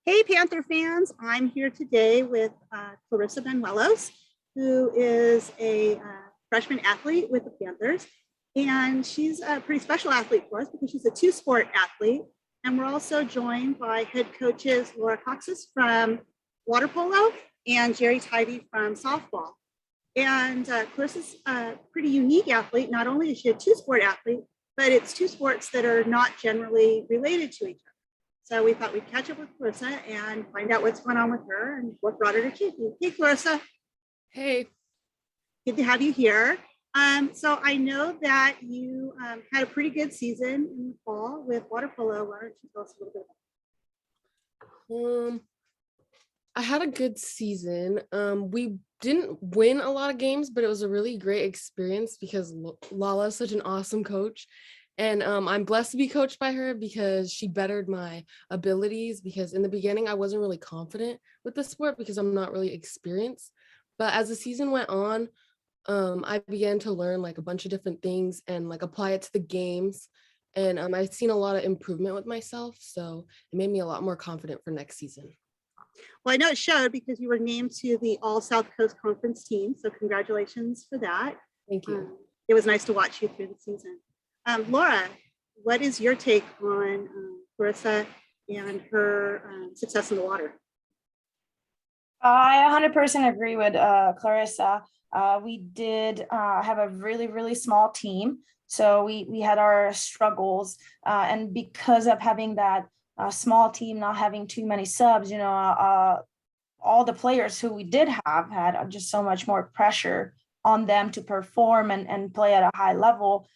Hey, Panther fans. I'm here today with Clarissa Banuelos, who is a freshman athlete with the Panthers. And she's a pretty special athlete for us because she's a two-sport athlete. And we're also joined by head coaches Laura Kocsis from water polo and Tivey from softball. And Clarissa's a pretty unique athlete. Not only is she a two-sport athlete, but it's two sports that are not generally related to each other. So we thought we'd catch up with Clarissa and find out what's going on with her and what brought her to Chaffey. Hey, Clarissa. Hey. Good to have you here. So I know that you had a pretty good season in the fall with water polo. Why don't you tell us a little bit about it? I had a good season. We didn't win a lot of games, but it was a really great experience because Lala is such an awesome coach. And I'm blessed to be coached by her because she bettered my abilities, because in the beginning I wasn't really confident with the sport because I'm not really experienced. But as the season went on, I began to learn like a bunch of different things and like apply it to the games. And I've seen a lot of improvement with myself. So it made me a lot more confident for next season. Well, I know it showed because you were named to the All South Coast Conference team. So congratulations for that. Thank you. It was nice to watch you through the season. Laura, what is your take on Clarissa and her success in the water? I 100% agree with Clarissa. We did have a really small team. So we had our struggles. And because of having that small team, not having too many subs, all the players who we did have had just so much more pressure on them to perform and play at a high level.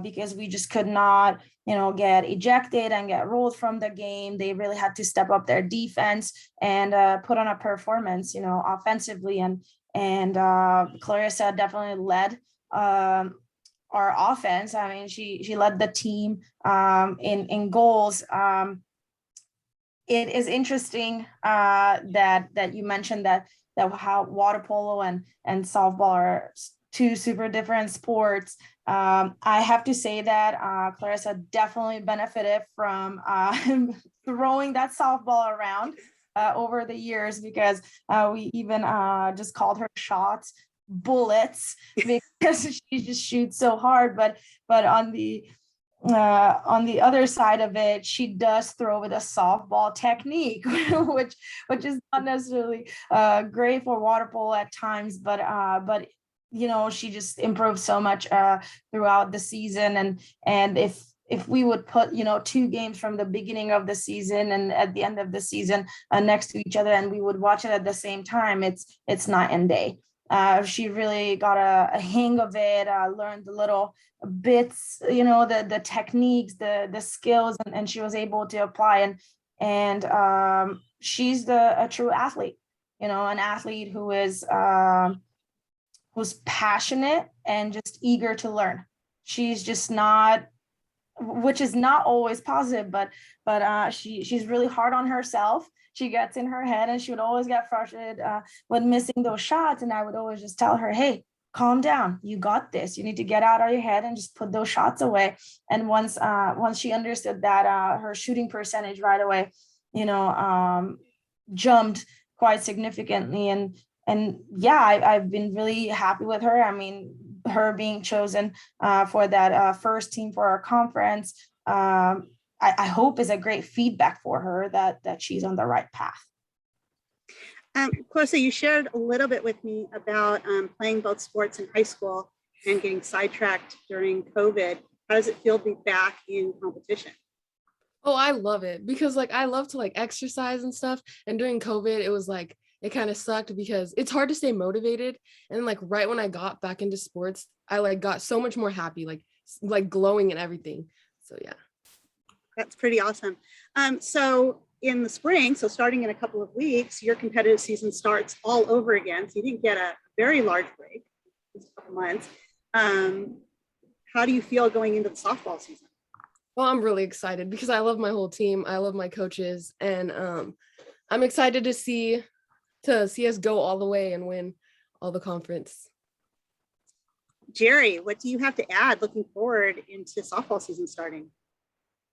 Because we just could not, get ejected and get ruled from the game. They really had to step up their defense and put on a performance, offensively. And Clarissa definitely led our offense. I mean, she led the team in goals. It is interesting that you mentioned that how water polo and softball are two super different sports. I have to say that Clarissa definitely benefited from throwing that softball around over the years, because we even just called her shots bullets because she just shoots so hard. But on the other side of it, she does throw with a softball technique, which is not necessarily great for water polo at times, but she just improved so much throughout the season. And if we would put, 2 games from the beginning of the season and at the end of the season next to each other, and we would watch it at the same time, it's night and day. She really got a hang of it, learned the little bits, the techniques, the skills, and she was able to apply. And she's a true athlete, an athlete who is who's passionate and just eager to learn. She's just not, which is not always positive, but she's really hard on herself. She gets in her head and she would always get frustrated when missing those shots. And I would always just tell her, hey, calm down. You got this. You need to get out of your head and just put those shots away. And once she understood that, her shooting percentage right away, jumped quite significantly. And yeah, I've been really happy with her. I mean, her being chosen for that first team for our conference, I hope is a great feedback for her that she's on the right path. Clarissa, you shared a little bit with me about playing both sports in high school and getting sidetracked during COVID. How does it feel to be back in competition? Oh, I love it because I love to exercise and stuff. And during COVID, it was it kind of sucked because it's hard to stay motivated. And right when I got back into sports, I got so much more happy, like glowing and everything. So yeah. That's pretty awesome. So in the spring, so starting in a couple of weeks, your competitive season starts all over again. So you didn't get a very large break, just a couple months. How do you feel going into the softball season? Well, I'm really excited because I love my whole team. I love my coaches, and I'm excited to see us go all the way and win all the conference. Jerry, what do you have to add looking forward into softball season starting?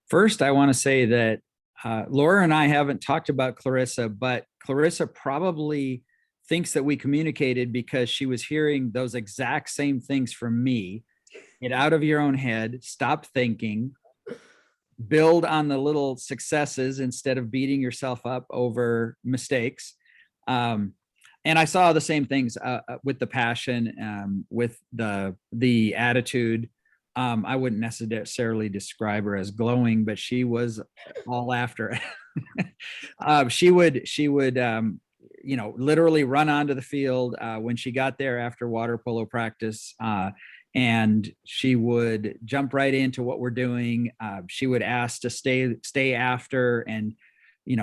First, I want to say that Laura and I haven't talked about Clarissa, but Clarissa probably thinks that we communicated because she was hearing those exact same things from me. Get out of your own head, stop thinking, build on the little successes instead of beating yourself up over mistakes. And I saw the same things with the passion, with the attitude. I wouldn't necessarily describe her as glowing, but she was all after it. She would, literally run onto the field when she got there after water polo practice, and she would jump right into what we're doing. She would ask to stay after and,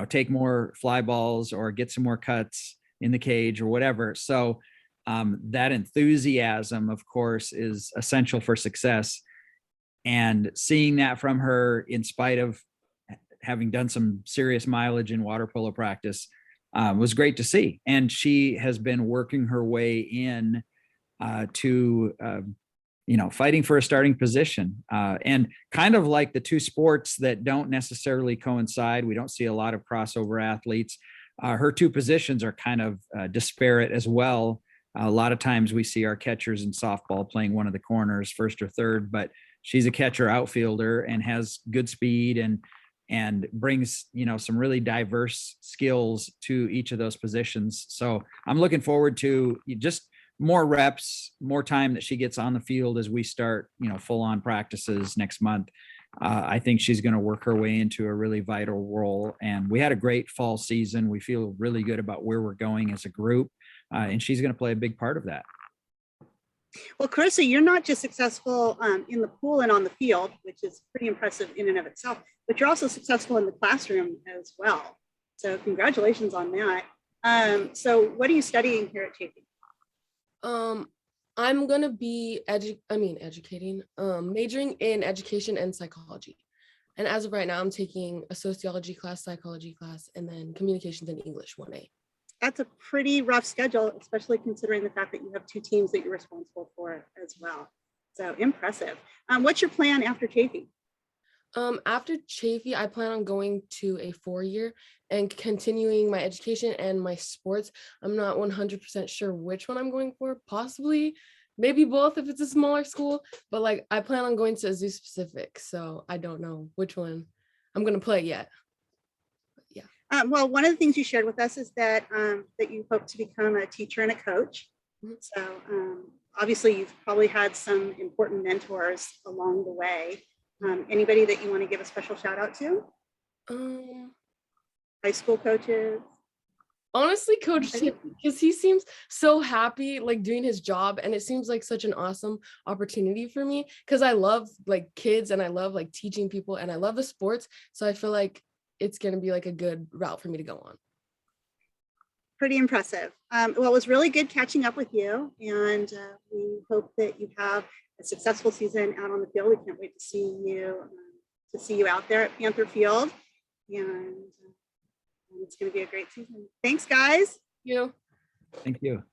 take more fly balls or get some more cuts in the cage or whatever. So that enthusiasm, of course, is essential for success. And seeing that from her, in spite of having done some serious mileage in water polo practice, was great to see. And she has been working her way in to fighting for a starting position. And kind of like the two sports that don't necessarily coincide, we don't see a lot of crossover athletes. Her two positions are kind of disparate as well. A lot of times we see our catchers in softball playing one of the corners, first or third, but she's a catcher outfielder and has good speed and brings, some really diverse skills to each of those positions. So I'm looking forward to just more reps, more time that she gets on the field as we start, full on practices next month. I think she's going to work her way into a really vital role. And we had a great fall season. We feel really good about where we're going as a group. And she's going to play a big part of that. Well, Clarissa, you're not just successful in the pool and on the field, which is pretty impressive in and of itself, but you're also successful in the classroom as well. So congratulations on that. So what are you studying here at Chaffey? I'm gonna be educating, majoring in education and psychology. And as of right now, I'm taking a sociology class, psychology class, and then communications and English 1A. That's a pretty rough schedule, especially considering the fact that you have two teams that you're responsible for as well. So impressive. What's your plan after Chaffey? After Chaffey, I plan on going to a 4-year and continuing my education and my sports. I'm not 100% sure which one I'm going for, possibly, maybe both if it's a smaller school, but I plan on going to a zoo specific. So I don't know which one I'm going to play yet. Yeah. Well, one of the things you shared with us is that that you hope to become a teacher and a coach. Mm-hmm. So obviously you've probably had some important mentors along the way. Anybody that you want to give a special shout out to? High school coaches? Honestly, Coach Tivey, because he seems so happy doing his job, and it seems like such an awesome opportunity for me because I love kids and I love teaching people and I love the sports. So I feel like it's going to be a good route for me to go on. Pretty impressive. Well, it was really good catching up with you, and we hope that you have a successful season out on the field. We can't wait to see you out there at Panther Field, and it's going to be a great season. Thanks, guys. Thank you. Thank you.